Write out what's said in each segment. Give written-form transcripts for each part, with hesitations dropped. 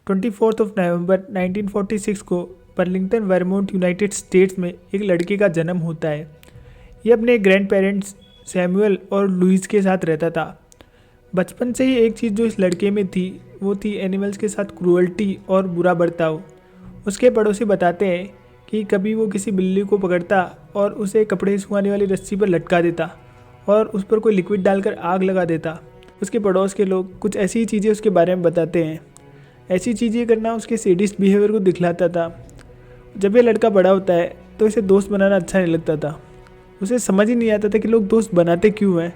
24 नवंबर 1946 को Burlington Vermont United states में एक लड़के का जन्म होता है। ये अपने ग्रैंड पेरेंट्स सैमुअल और लुइस के साथ रहता था। बचपन से ही एक चीज़ जो इस लड़के में थी वो थी एनिमल्स के साथ क्रूअल्टी और बुरा बर्ताव। उसके पड़ोसी बताते हैं कि कभी वो किसी बिल्ली को पकड़ता और उसे कपड़े सुखाने वाली रस्सी पर लटका देता और उस पर कोई लिक्विड डालकर आग लगा देता। उसके पड़ोस के लोग कुछ ऐसी चीज़ें उसके बारे में बताते हैं। ऐसी चीज़ें करना उसके सैडिस्ट बिहेवियर को दिखलाता था। जब ये लड़का बड़ा होता है तो इसे दोस्त बनाना अच्छा नहीं लगता था। उसे समझ ही नहीं आता था कि लोग दोस्त बनाते क्यों हैं।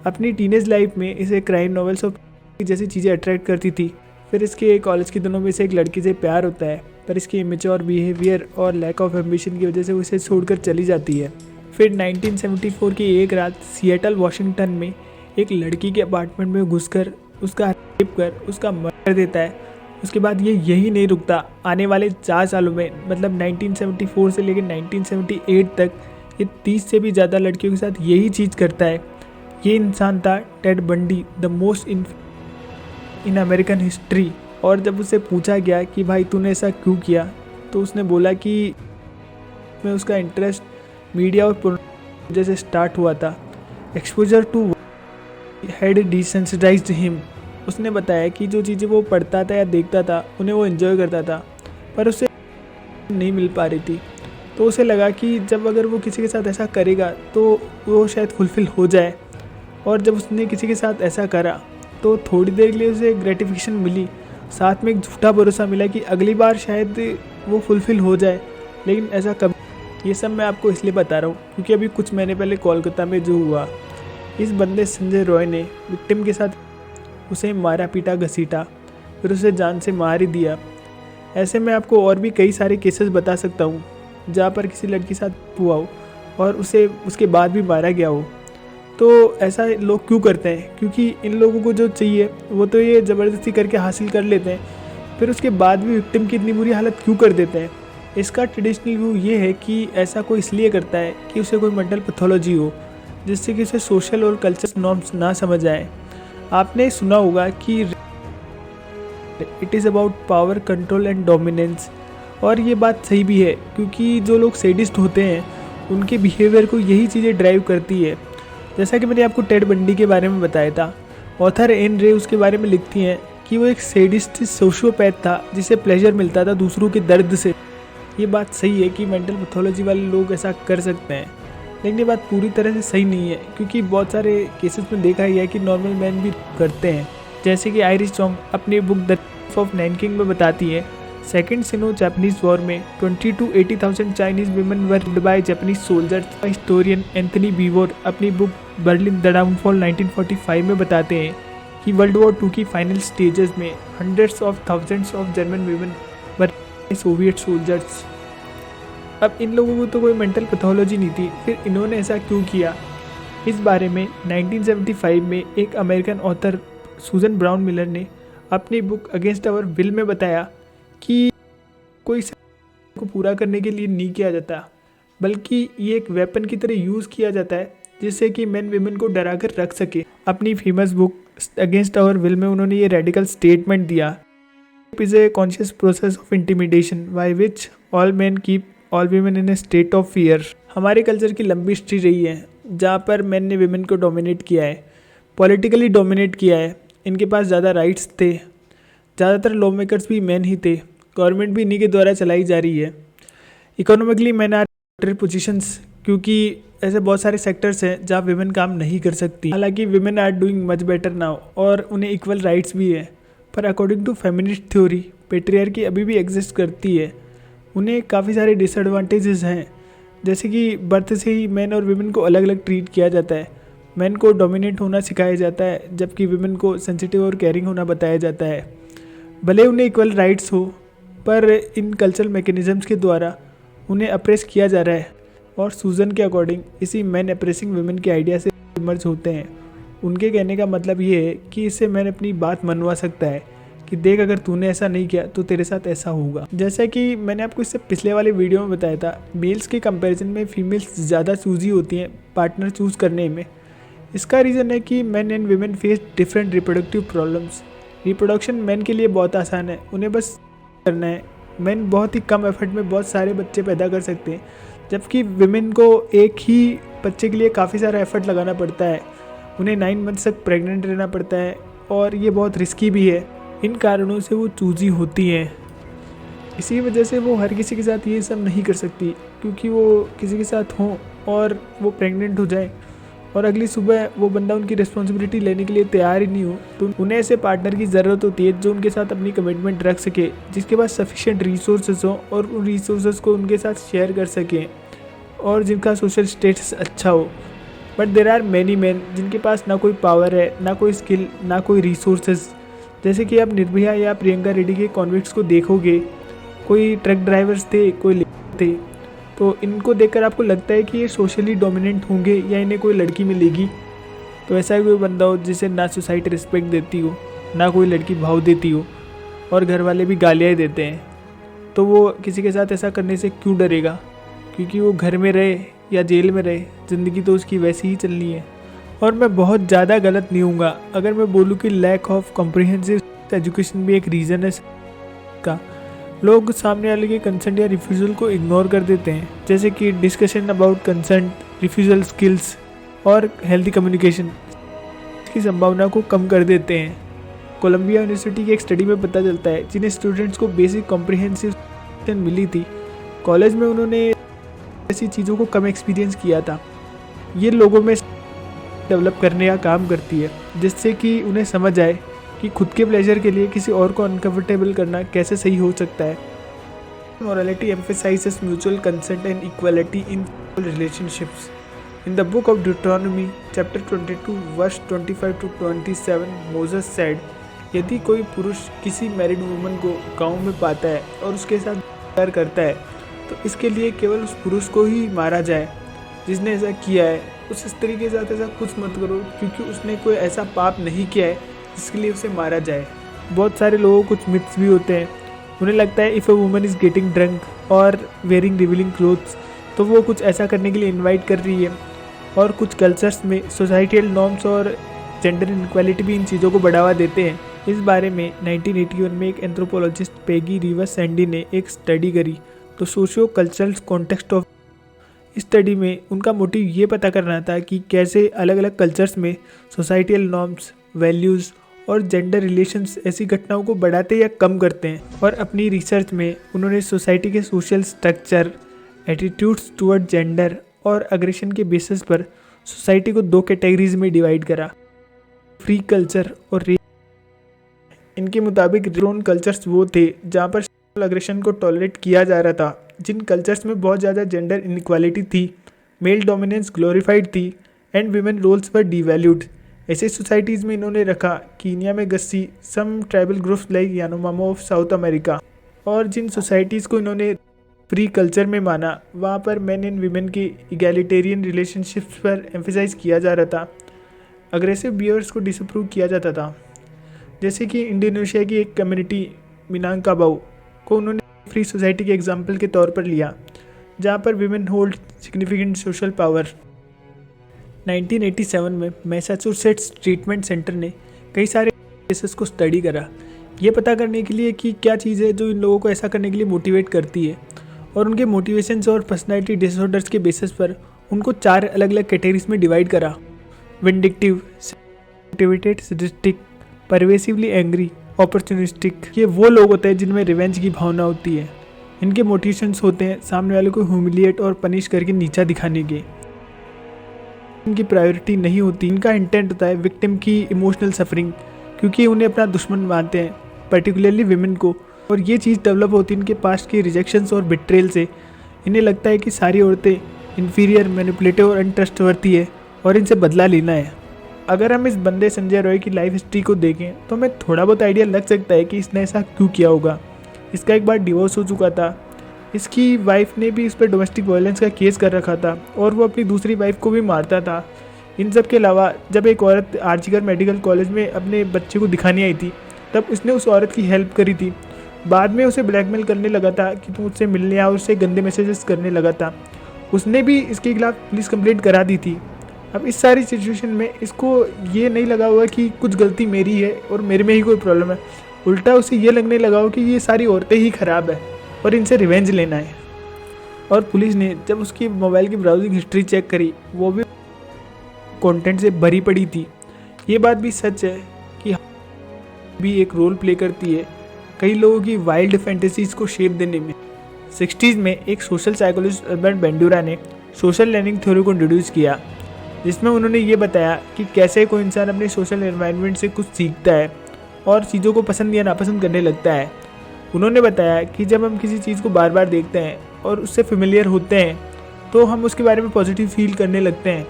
अपनी टीनेज लाइफ में इसे क्राइम नॉवेल्स और जैसी चीज़ें अट्रैक्ट करती थी। फिर इसके कॉलेज के दिनों में से एक लड़की से प्यार होता है, पर इसके इमेच्योर बिहेवियर और लैक ऑफ एम्बिशन की वजह से वो इसे छोड़कर चली जाती है। फिर 1974 की एक रात सिएटल वॉशिंगटन में एक लड़की के अपार्टमेंट में घुसकर उसका रेप कर उसका मर्डर देता है। उसके बाद ये यही नहीं रुकता। आने वाले 4 सालों में मतलब 1974 से लेकर 1978 तक ये 30 से भी ज़्यादा लड़कियों के साथ यही चीज़ करता है। ये इंसान था Ted Bundy, the most in American history. और जब उससे पूछा गया कि भाई तूने ऐसा क्यों किया, तो उसने बोला कि में उसका इंटरेस्ट मीडिया और पोर्नोग्राफी वजह से स्टार्ट हुआ था। Exposure too had desensitized him. उसने बताया कि जो चीज़ें वो पढ़ता था या देखता था उन्हें वो एंजॉय करता था, पर उसे नहीं मिल पा रही थी। तो उसे लगा कि जब अगर वो किसी के साथ ऐसा करेगा तो वो शायद फुलफ़िल हो जाए। और जब उसने किसी के साथ ऐसा करा तो थोड़ी देर के लिए उसे ग्रेटिफिकेशन मिली, साथ में एक झूठा भरोसा मिला कि अगली बार शायद वो फुलफ़िल हो जाए, लेकिन ऐसा कभी। ये सब मैं आपको इसलिए बता रहा हूँ क्योंकि अभी कुछ महीने पहले कोलकाता में जो हुआ, इस बंदे संजय रॉय ने विक्टिम के साथ उसे मारा पीटा घसीटा, फिर उसे जान से मार ही दिया। ऐसे में आपको और भी कई सारे केसेस बता सकता हूँ जहाँ पर किसी लड़की के साथ हुआ हो और उसे उसके बाद भी मारा गया हो। तो ऐसा लोग क्यों करते हैं? क्योंकि इन लोगों को जो चाहिए वो तो ये ज़बरदस्ती करके हासिल कर लेते हैं, फिर उसके बाद भी विक्टिम की इतनी बुरी हालत क्यों कर देते हैं? इसका ट्रेडिशनल व्यू ये है कि ऐसा कोई इसलिए करता है कि उसे कोई मेंटल पैथोलॉजी हो, जिससे कि उसे सोशल और कल्चर नॉर्म्स ना समझ आए। आपने सुना होगा कि it is about power, control and dominance, और ये बात सही भी है क्योंकि जो लोग सैडिस्ट होते हैं उनके बिहेवियर को यही चीज़ें ड्राइव करती है। जैसा कि मैंने आपको टेड बंडी के बारे में बताया था, ऑथर एन रे उसके बारे में लिखती हैं कि वो एक सैडिस्ट सोशियोपैथ था जिसे प्लेजर मिलता था दूसरों के दर्द से। ये बात सही है कि मेंटल पैथोलॉजी वाले लोग ऐसा कर सकते हैं, लेकिन ये बात पूरी तरह से सही नहीं है क्योंकि बहुत सारे केसेस में देखा गया है कि नॉर्मल मैन भी करते हैं। जैसे कि आयरिश चोंग अपनी बुक द ऑफ नैनकिंग में बताती है, सेकेंड सिनो जापानीज वॉर में 20 to 80,000 Chinese women were killed by Japanese soldiers. Historian Anthony Beevor अपनी बुक बर्लिन द डाउनफॉल 1945 में बताते हैं कि वर्ल्ड वॉर 2 की फाइनल स्टेजेस में hundreds of thousands of German women were Soviet soldiers. अब इन लोगों को तो कोई मेंटल पैथोलॉजी नहीं थी, फिर इन्होंने ऐसा क्यों किया? इस बारे में 1975 में एक अमेरिकन ऑथर सूजन ब्राउन मिलर ने अपनी बुक अगेंस्ट आवर विल में बताया कि कोई को पूरा करने के लिए नहीं किया जाता, बल्कि ये एक वेपन की तरह यूज़ किया जाता है जिससे कि मेन विमेन को डरा कर रख सके। अपनी famous book against our will में उन्होंने ये रेडिकल स्टेटमेंट दिया, is a conscious process of intimidation by which all men keep all women in a state of fear. हमारे कल्चर की लंबी हिस्ट्री रही है जहाँ पर मैन ने विमेन को डोमिनेट किया है, पॉलिटिकली डोमिनेट किया है, इनके पास ज़्यादा राइट्स थे, ज़्यादातर लॉ मेकर्स भी मैन ही थे, गवर्नमेंट भी इन्हीं के द्वारा चलाई जा रही है। Economically man are better positions क्योंकि ऐसे बहुत सारे सेक्टर्स हैं जहाँ विमेन काम नहीं कर सकती। हालांकि women are doing much better now और उन्हें इक्वल राइट्स भी है, पर according to feminist theory patriarchy अभी भी एग्जिस्ट करती है। उन्हें काफ़ी सारे डिसएडवांटेजेस हैं, जैसे कि बर्थ से ही मैन और विमेन को अलग अलग ट्रीट किया जाता है। मैन को डोमिनेट होना सिखाया जाता है जबकि विमेन को सेंसिटिव और केयरिंग होना बताया जाता है। भले उन्हें इक्वल राइट्स हो, पर इन कल्चरल मैकेनिज़म्स के द्वारा उन्हें अप्रेस किया जा रहा है। और सूजन के अकॉर्डिंग इसी मैन अप्रेसिंग विमेन के आइडिया से इमर्ज होते हैं। उनके कहने का मतलब ये है कि इससे मैन अपनी बात मनवा सकता है कि देख अगर तूने ऐसा नहीं किया तो तेरे साथ ऐसा होगा। जैसा कि मैंने आपको इससे पिछले वाले वीडियो में बताया था, मेल्स के कंपैरिजन में फीमेल्स ज़्यादा चूजी होती हैं पार्टनर चूज़ करने में। इसका रीज़न है कि man and women face different reproductive problems. Reproduction man के लिए बहुत आसान है, उन्हें बस करना है। मैन बहुत ही कम एफर्ट में बहुत सारे बच्चे पैदा कर सकते हैं, जबकि विमेन को एक ही बच्चे के लिए काफ़ी सारा एफर्ट लगाना पड़ता है। उन्हें 9 मंथ्स तक प्रेग्नेंट रहना पड़ता है और ये बहुत रिस्की भी है। इन कारणों से वो चूजी होती हैं। इसी वजह से वो हर किसी के साथ ये सब नहीं कर सकती, क्योंकि वो किसी के साथ हों और वो प्रेग्नेंट हो जाए और अगली सुबह वो बंदा उनकी रिस्पॉन्सिबिलिटी लेने के लिए तैयार ही नहीं हो, तो उन्हें ऐसे पार्टनर की ज़रूरत होती है जो उनके साथ अपनी कमिटमेंट रख सके, जिसके पास सफिशिएंट रिसोर्सेज हो और उन रिसोर्सेज को उनके साथ शेयर कर सकें और जिनका सोशल स्टेटस अच्छा हो। But there are many man जिनके पास ना कोई पावर है, ना कोई स्किल, ना कोई रिसोर्सेज। जैसे कि आप निर्भया या प्रियंका रेड्डी के कॉन्विक्ट्स को देखोगे, कोई ट्रक ड्राइवर्स थे, कोई लेबर थे, तो इनको देखकर आपको लगता है कि ये सोशली डोमिनेंट होंगे या इन्हें कोई लड़की मिलेगी। तो ऐसा कोई बंदा हो जिसे ना सोसाइटी रिस्पेक्ट देती हो, ना कोई लड़की भाव देती हो और घर वाले भी गालियाँ ही देते हैं, तो वो किसी के साथ ऐसा करने से क्यों डरेगा? क्योंकि वो घर में रहे या जेल में रहे, ज़िंदगी तो उसकी वैसी ही चलनी है। और मैं बहुत ज़्यादा गलत नहीं हूँगा अगर मैं बोलूँ कि लैक ऑफ कॉम्प्रिहेंसिव एजुकेशन भी एक रीज़न है का। लोग सामने वाले के कंसेंट या रिफ्यूज़ल को इग्नोर कर देते हैं, जैसे कि discussion about consent, refusal skills और हेल्दी कम्युनिकेशन की संभावना को कम कर देते हैं। कोलंबिया यूनिवर्सिटी की एक स्टडी में पता चलता है जिन्हें स्टूडेंट्स को बेसिक कॉम्प्रिहेंसिव मिली थी, कॉलेज में उन्होंने ऐसी चीज़ों को कम एक्सपीरियंस किया था। ये लोगों में डेवलप करने का काम करती है, जिससे कि उन्हें समझ आए कि खुद के प्लेजर के लिए किसी और को अनकंफर्टेबल करना कैसे सही हो सकता है। Morality emphasizes mutual consent and equality in relationships. In the book of Deuteronomy chapter 22 verse 25 to 27 Moses said, यदि कोई पुरुष किसी मैरिड वुमन को गांव में पाता है और उसके साथ प्यार करता है, तो इसके लिए केवल उस पुरुष को ही मारा जाए जिसने ऐसा किया है। उस स्त्री के साथ ऐसा कुछ मत करो, क्योंकि उसने कोई ऐसा पाप नहीं किया है जिसके लिए उसे मारा जाए। बहुत सारे लोगों को कुछ मिथ्स भी होते हैं। उन्हें लगता है if a woman is getting drunk और वेयरिंग रिवीलिंग क्लोथ्स, तो वो कुछ ऐसा करने के लिए इनवाइट कर रही है। और कुछ कल्चर्स में सोसाइटियल नॉर्म्स और जेंडर इनक्वालिटी भी इन चीज़ों को बढ़ावा देते हैं। इस बारे में 1981 में एक एंथ्रोपोलॉजिस्ट पेगी रिवर्स सैंडी ने एक स्टडी करी, तो सोशियो कल्चरल कॉन्टेक्स्ट ऑफ। इस स्टडी में उनका मोटिव ये पता करना था कि कैसे अलग अलग कल्चर्स में सोसाइटियल नॉर्म्स, वैल्यूज़ और जेंडर रिलेशंस ऐसी घटनाओं को बढ़ाते या कम करते हैं। और अपनी रिसर्च में उन्होंने सोसाइटी के social structure, attitudes toward gender और अग्रेशन के बेसिस पर सोसाइटी को 2 कैटेगरीज में डिवाइड करा, फ्री कल्चर और रेस। इनके मुताबिक ड्रोन कल्चर्स वो थे जहाँ पर सेक्सुअल अग्रेशन को टॉलरेट किया जा रहा था, जिन कल्चर्स में बहुत ज़्यादा जेंडर इनइक्वालिटी थी, मेल डोमिनेंस ग्लोरीफाइड थी एंड वीमेन रोल्स पर डिवैल्यूड। ऐसे सोसाइटीज़ में इन्होंने रखा कीनिया में Gusii, some tribal groups like Yanomami of South America. और जिन सोसाइटीज़ को इन्होंने फ्री कल्चर में माना, वहाँ पर मेन एंड वीमेन की इगैलिटेरियन रिलेशनशिप्स पर एम्फेसाइज किया जा रहा था। अग्रेसिव बिहेवियर्स को डिसअप्रूव किया जाता था। जैसे कि इंडोनेशिया की एक कम्युनिटी मिनांकाबाउ को उन्होंने फ्री सोसाइटी के एग्जाम्पल के तौर पर लिया, जहाँ पर women hold significant social power. 1987 में मैसाचुसेट्स ट्रीटमेंट सेंटर ने कई सारे केसेस को स्टडी करा, ये पता करने के लिए कि क्या चीज़ है जो इन लोगों को ऐसा करने के लिए मोटिवेट करती है। और उनके मोटिवेशंस और पर्सनैलिटी डिसऑर्डर्स के बेसिस पर उनको 4 अलग अलग कैटेगरीज में डिवाइड करा। Vindictive, motivated, sadistic, pervasively angry, opportunistic. ये वो लोग होते हैं जिनमें रिवेंज की भावना होती है। इनके मोटिवेशंस होते हैं सामने वाले को ह्यूमिलिएट और पनिश करके नीचा दिखाने के। इनकी प्रायोरिटी नहीं होती, इनका इंटेंट होता है विक्टिम की इमोशनल सफरिंग, क्योंकि उन्हें अपना दुश्मन मानते हैं, पर्टिकुलरली विमेन को। और ये चीज़ डेवलप होती है इनके पास्ट के रिजेक्शंस और बिट्रेल से। इन्हें लगता है कि सारी औरतें इन्फीरियर, मैनिपुलेटिव और अनट्रस्टवर्थी है और इनसे बदला लेना है। अगर हम इस बंदे संजय रॉय की लाइफ हिस्ट्री को देखें तो हमें थोड़ा बहुत आइडिया लग सकता है कि इसने ऐसा क्यों किया होगा। इसका एक बार डिवोर्स हो चुका था, इसकी वाइफ ने भी इस पर डोमेस्टिक वायलेंस का केस कर रखा था और वो अपनी दूसरी वाइफ को भी मारता था। इन सब के अलावा जब एक औरत आर्जिकर मेडिकल कॉलेज में अपने बच्चे को दिखाने आई थी, तब उसने उस औरत की हेल्प करी थी। बाद में उसे ब्लैकमेल करने लगा था कि तुम उससे मिलने आओ, उससे गंदे मैसेजेस करने लगा था। उसने भी इसके खिलाफ पुलिस कंप्लेंट करा दी थी। अब इस सारी सिचुएशन में इसको ये नहीं लगा हुआ कि कुछ गलती मेरी है और मेरे में ही कोई प्रॉब्लम है, उल्टा उसे ये लगने लगा हो कि ये सारी औरतें ही ख़राब है और इनसे रिवेंज लेना है। और पुलिस ने जब उसकी मोबाइल की ब्राउजिंग हिस्ट्री चेक करी, वो भी कंटेंट से भरी पड़ी थी। ये बात भी सच है कि भी एक रोल प्ले करती है कई लोगों की वाइल्ड फैंटेसीज को शेप देने में। 60s में एक सोशल साइकोलॉजिस्ट अल्बर्ट बेंडूरा ने सोशल लर्निंग थ्योरी को इंट्रोड्यूस किया, जिसमें उन्होंने ये बताया कि कैसे कोई इंसान अपने सोशल एनवायरनमेंट से कुछ सीखता है और चीज़ों को पसंद या नापसंद करने लगता है। उन्होंने बताया कि जब हम किसी चीज़ को बार बार देखते हैं और उससे फेमिलियर होते हैं तो हम उसके बारे में पॉजिटिव फील करने लगते हैं।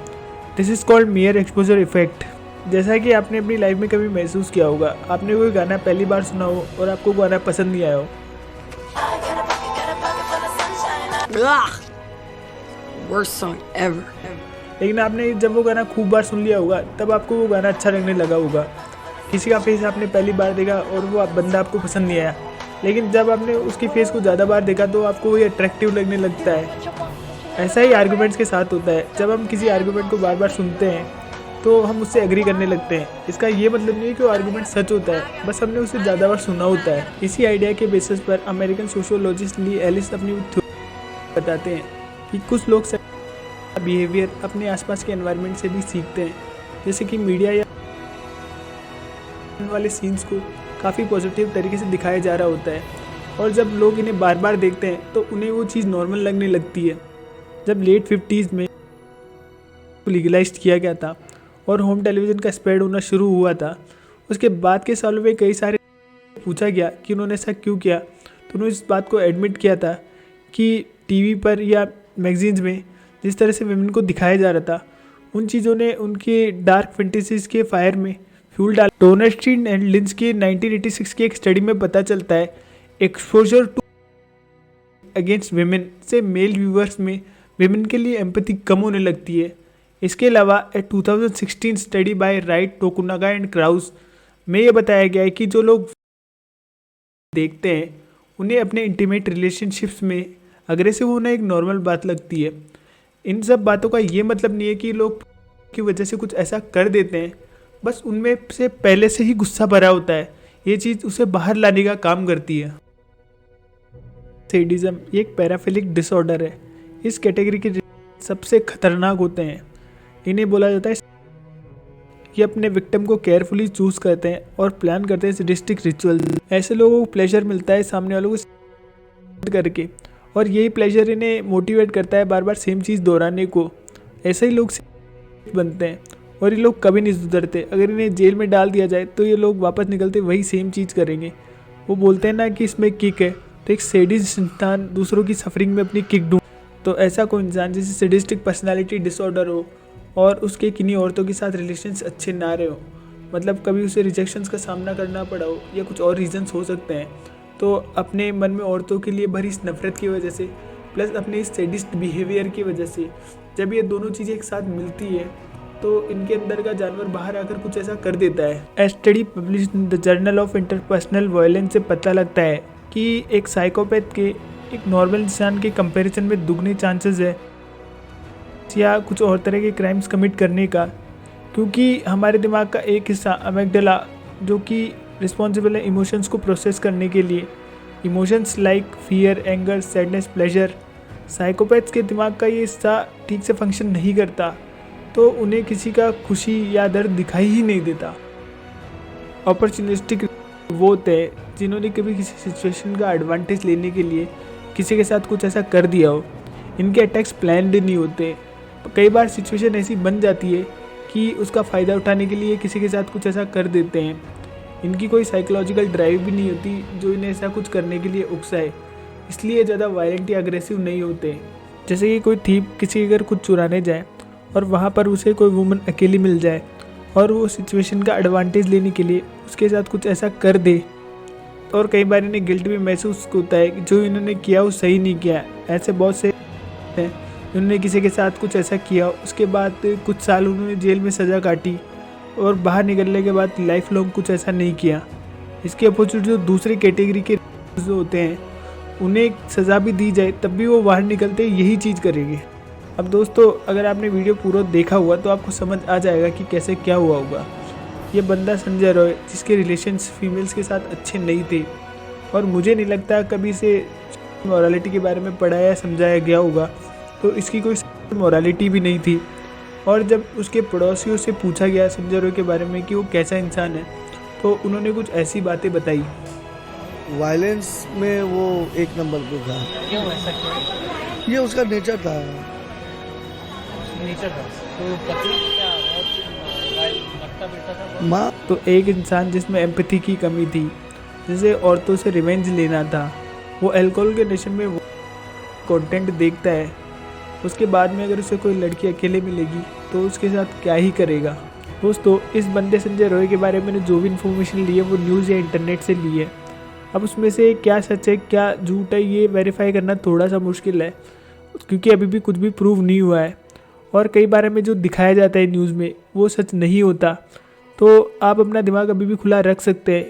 This is called mayor exposure effect. जैसा कि आपने अपनी लाइफ में कभी महसूस किया होगा, आपने कोई गाना पहली बार सुना हो और आपको गाना पसंद नहीं आया हो, Worst song ever. लेकिन आपने जब वो गाना खूब बार सुन लिया होगा तब आपको वो गाना अच्छा लगने लगा होगा। किसी का फेस आपने पहली बार देखा और वो बंदा आपको पसंद नहीं आया, लेकिन जब आपने उसके फेस को ज़्यादा बार देखा तो आपको वो अट्रैक्टिव लगने लगता है। ऐसा ही आर्गूमेंट्स के साथ होता है। जब हम किसी आर्गूमेंट को बार बार सुनते हैं तो हम उससे एग्री करने लगते हैं। इसका ये मतलब नहीं है कि वो आर्गूमेंट सच होता है, बस हमने उसे ज़्यादा बार सुना होता है। इसी आइडिया के बेसिस पर अमेरिकन सोशियोलॉजिस्ट ली एलिस अपनी बताते हैं कि कुछ लोग बिहेवियर अपने आसपास के एनवायरनमेंट से भी सीखते हैं, जैसे कि मीडिया या वाले सीन्स को काफ़ी पॉजिटिव तरीके से दिखाया जा रहा होता है और जब लोग इन्हें बार बार देखते हैं तो उन्हें वो चीज़ नॉर्मल लगने लगती है। जब लेट 50s में लीगलाइज किया गया था और होम टेलीविज़न का स्प्रेड होना शुरू हुआ था, उसके बाद के सालों में कई सारे पूछा गया कि उन्होंने ऐसा क्यों किया, तो उन्होंने इस बात को एडमिट किया था कि टीवी पर या मैगजीन्स में जिस तरह से विमेन को दिखाया जा रहा था, उन चीज़ों ने उनके डार्क फैंटेसीज के फायर में फ्यूल डाला। टोनरस्टीन एंड लिंच के 1986 की एक स्टडी में पता चलता है एक्सपोजर टू अगेंस्ट विमेन से मेल व्यूअर्स में विमेन के लिए एम्पैथी कम होने लगती है। इसके अलावा 2016 study by Wright, Tokunaga and Kraus में यह बताया गया है कि जो लोग देखते हैं उन्हें अपने इंटीमेट रिलेशनशिप्स में अग्रेसिव होना एक नॉर्मल बात लगती है। इन सब बातों का ये मतलब नहीं है कि लोग की वजह से कुछ ऐसा कर देते हैं, बस उनमें से पहले से ही गुस्सा भरा होता है। ये चीज़ उसे बाहर लाने का काम करती है। सैडिज्म एक पैराफिलिक डिसऑर्डर है। इस कैटेगरी के सबसे खतरनाक होते हैं। इन्हें बोला जाता है ये अपने विक्टिम को केयरफुली चूज करते हैं और प्लान करते हैं सैडिस्टिक रिचुअल्स। ऐसे लोगों को प्लेजर मिलता है सामने वालों को करके, और यही प्लेजर इन्हें मोटिवेट करता है बार बार सेम चीज़ दोहराने को। ऐसे ही लोग बनते हैं और ये लोग कभी नहीं सुधरते। अगर इन्हें जेल में डाल दिया जाए तो ये लोग वापस निकलते वही सेम चीज़ करेंगे। वो बोलते हैं ना कि इसमें किक है, तो एक सैडिस्ट इंसान दूसरों की सफरिंग में अपनी किक ढूंढ। तो ऐसा कोई इंसान जिसे सैडिस्टिक पर्सनालिटी डिसऑर्डर हो और उसके किन्हीं औरतों के साथ रिलेशंस अच्छे ना रहे हो, मतलब कभी उसे रिजेक्शंस का सामना करना पड़ा हो या कुछ और रीजंस हो सकते हैं, तो अपने मन में औरतों के लिए भरी इस नफरत की वजह से प्लस अपने इस सैडिस्ट बिहेवियर की वजह से जब ये दोनों चीज़ें एक साथ मिलती है तो इनके अंदर का जानवर बाहर आकर कुछ ऐसा कर देता है। A study publish in the journal of interpersonal violence से पता लगता है कि एक साइकोपैथ के एक नॉर्मल इंसान के कंपैरिजन में दुगने चांसेस है या कुछ और तरह के क्राइम्स कमिट करने का, क्योंकि हमारे दिमाग का एक हिस्सा अमेगडाला जो कि रिस्पॉन्सिबल है इमोशंस को प्रोसेस करने के लिए, emotions like fear, anger, sadness, pleasure, psychopaths के दिमाग का ये हिस्सा ठीक से फंक्शन नहीं करता, तो उन्हें किसी का खुशी या दर्द दिखाई ही नहीं देता। अपॉर्चुनिस्टिक वो होते हैं जिन्होंने कभी किसी सिचुएशन का एडवांटेज लेने के लिए किसी के साथ कुछ ऐसा कर दिया हो। इनके अटैक्स प्लान्ड नहीं होते। कई बार सिचुएशन ऐसी बन जाती है कि उसका फ़ायदा उठाने के लिए किसी के साथ कुछ ऐसा कर देते हैं। इनकी कोई साइकोलॉजिकल ड्राइव भी नहीं होती जो इन्हें ऐसा कुछ करने के लिए उकसाए, इसलिए ज़्यादा वायलेंट या अग्रेसिव नहीं होते। जैसे कि कोई थीप किसी अगर कुछ चुराने जाए और वहाँ पर उसे कोई वुमन अकेली मिल जाए और वो सिचुएशन का एडवांटेज लेने के लिए उसके साथ कुछ ऐसा कर दे, और कई बार इन्हें गिल्ट भी महसूस होता है कि जो इन्होंने किया वो सही नहीं किया। ऐसे बहुत से हैं उन्होंने किसी के साथ कुछ ऐसा किया, उसके बाद कुछ साल उन्होंने जेल में सज़ा काटी और बाहर निकलने के बाद लाइफ लॉन्ग कुछ ऐसा नहीं किया। इसके अपोजिट जो दूसरी कैटेगरी के जो होते हैं उन्हें सज़ा भी दी जाए तब भी वो बाहर निकलते यही चीज़ करेंगे। अब दोस्तों अगर आपने वीडियो पूरा देखा हुआ तो आपको समझ आ जाएगा कि कैसे क्या हुआ होगा। ये बंदा संजय रॉय जिसके रिलेशंस फीमेल्स के साथ अच्छे नहीं थे और मुझे नहीं लगता कभी से मॉरलिटी के बारे में पढ़ाया समझाया गया होगा, तो इसकी कोई मॉरलिटी भी नहीं थी। और जब उसके पड़ोसियों से पूछा गया संजय रॉय के बारे में कि वो कैसा इंसान है, तो उन्होंने कुछ ऐसी बातें बताई। वायलेंस में वो एक नंबर पे था। क्यों ऐसा क्यों? ये उसका नेचर था। नेचर था तो पति क्या बहुत मरता पीटता था बहुत? माँ तो एक इंसान जिसमें एम्पैथी की कमी थी, जिसे औरतों से रिवेंज लेना था, वो अल्कोहल के नशे में वो कंटेंट देखता है, उसके बाद में अगर उसे कोई लड़की अकेले मिलेगी तो उसके साथ क्या ही करेगा। दोस्तों इस बंदे संजय रॉय के बारे में जो भी इन्फॉर्मेशन ली है वो न्यूज़ या इंटरनेट से ली है। अब उसमें से क्या सच है क्या झूठ है ये वेरीफाई करना थोड़ा सा मुश्किल है, क्योंकि अभी भी कुछ भी प्रूव नहीं हुआ है और कई बारे में जो दिखाया जाता है न्यूज़ में वो सच नहीं होता। तो आप अपना दिमाग अभी भी खुला रख सकते हैं